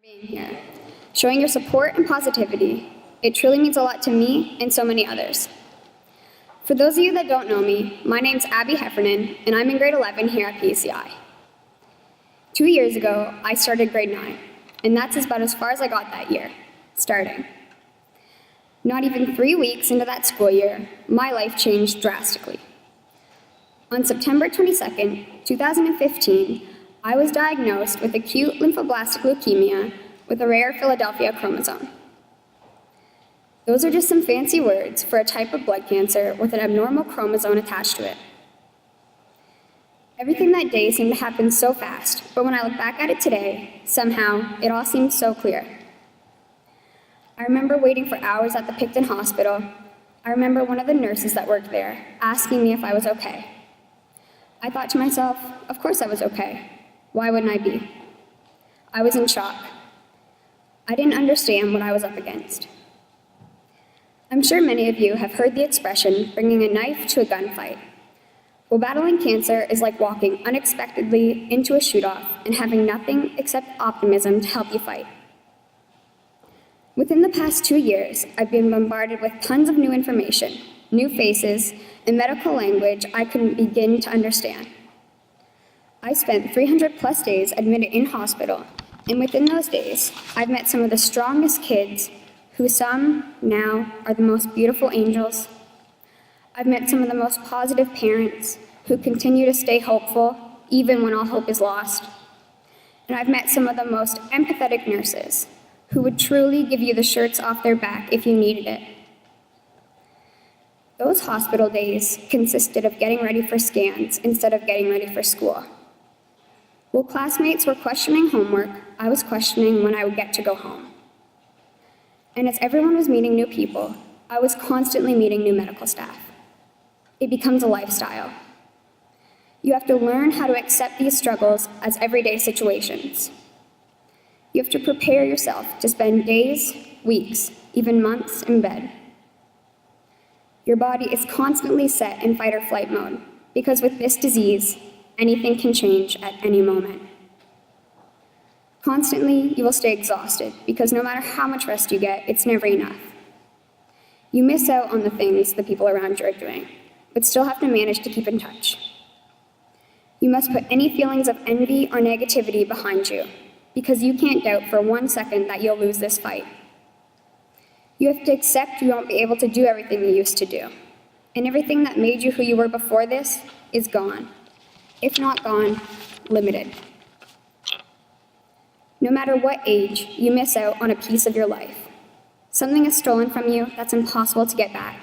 being here, showing your support and positivity. It truly means a lot to me and so many others. For those of you that don't know me, my name's Abby Heffernan, and I'm in grade 11 here at PCI. 2 years ago, I started grade 9, and that's about as far as I got that year, starting. Not even 3 weeks into that school year, my life changed drastically. On September 22nd, 2015, I was diagnosed with acute lymphoblastic leukemia with a rare Philadelphia chromosome. Those are just some fancy words for a type of blood cancer with an abnormal chromosome attached to it. Everything that day seemed to happen so fast, but when I look back at it today, somehow, it all seems so clear. I remember waiting for hours at the Picton Hospital. I remember one of the nurses that worked there asking me if I was okay. I thought to myself, of course I was okay. Why wouldn't I be? I was in shock. I didn't understand what I was up against. I'm sure many of you have heard the expression, bringing a knife to a gunfight. Well, battling cancer is like walking unexpectedly into a shoot-off and having nothing except optimism to help you fight. Within the past 2 years, I've been bombarded with tons of new information, new faces, and medical language I couldn't begin to understand. I spent 300+ days admitted in hospital, and within those days, I've met some of the strongest kids who some now are the most beautiful angels. I've met some of the most positive parents who continue to stay hopeful even when all hope is lost. And I've met some of the most empathetic nurses who would truly give you the shirts off their back if you needed it. Those hospital days consisted of getting ready for scans instead of getting ready for school. While classmates were questioning homework, I was questioning when I would get to go home. And as everyone was meeting new people, I was constantly meeting new medical staff. It becomes a lifestyle. You have to learn how to accept these struggles as everyday situations. You have to prepare yourself to spend days, weeks, even months in bed. Your body is constantly set in fight or flight mode, because with this disease, anything can change at any moment. Constantly, you will stay exhausted, because no matter how much rest you get, it's never enough. You miss out on the things the people around you are doing, but still have to manage to keep in touch. You must put any feelings of envy or negativity behind you, because you can't doubt for 1 second that you'll lose this fight. You have to accept you won't be able to do everything you used to do, and everything that made you who you were before this is gone. If not gone, limited. No matter what age, you miss out on a piece of your life. Something is stolen from you that's impossible to get back.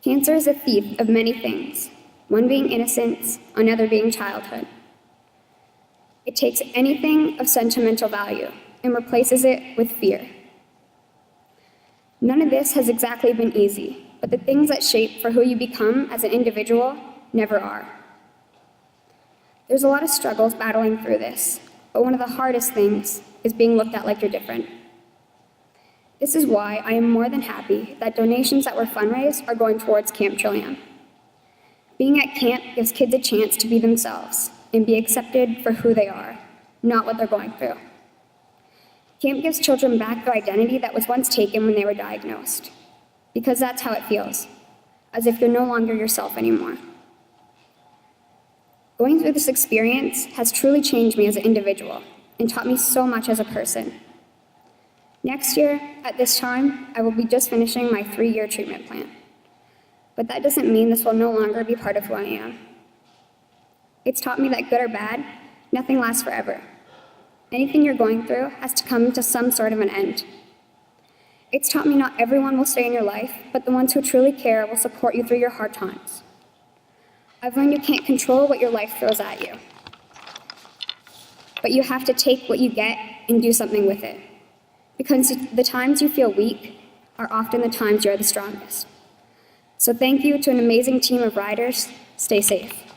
Cancer is a thief of many things, one being innocence, another being childhood. It takes anything of sentimental value and replaces it with fear. None of this has exactly been easy, but the things that shape for who you become as an individual never are. There's a lot of struggles battling through this, but one of the hardest things is being looked at like you're different. This is why I am more than happy that donations that were fundraised are going towards Camp Trillium. Being at camp gives kids a chance to be themselves and be accepted for who they are, not what they're going through. Camp gives children back their identity that was once taken when they were diagnosed, because that's how it feels, as if you're no longer yourself anymore. Going through this experience has truly changed me as an individual and taught me so much as a person. Next year, at this time, I will be just finishing my 3-year treatment plan. But that doesn't mean this will no longer be part of who I am. It's taught me that good or bad, nothing lasts forever. Anything you're going through has to come to some sort of an end. It's taught me not everyone will stay in your life, but the ones who truly care will support you through your hard times. I've learned you can't control what your life throws at you, but you have to take what you get and do something with it, because the times you feel weak are often the times you're the strongest. So thank you to an amazing team of riders. Stay safe.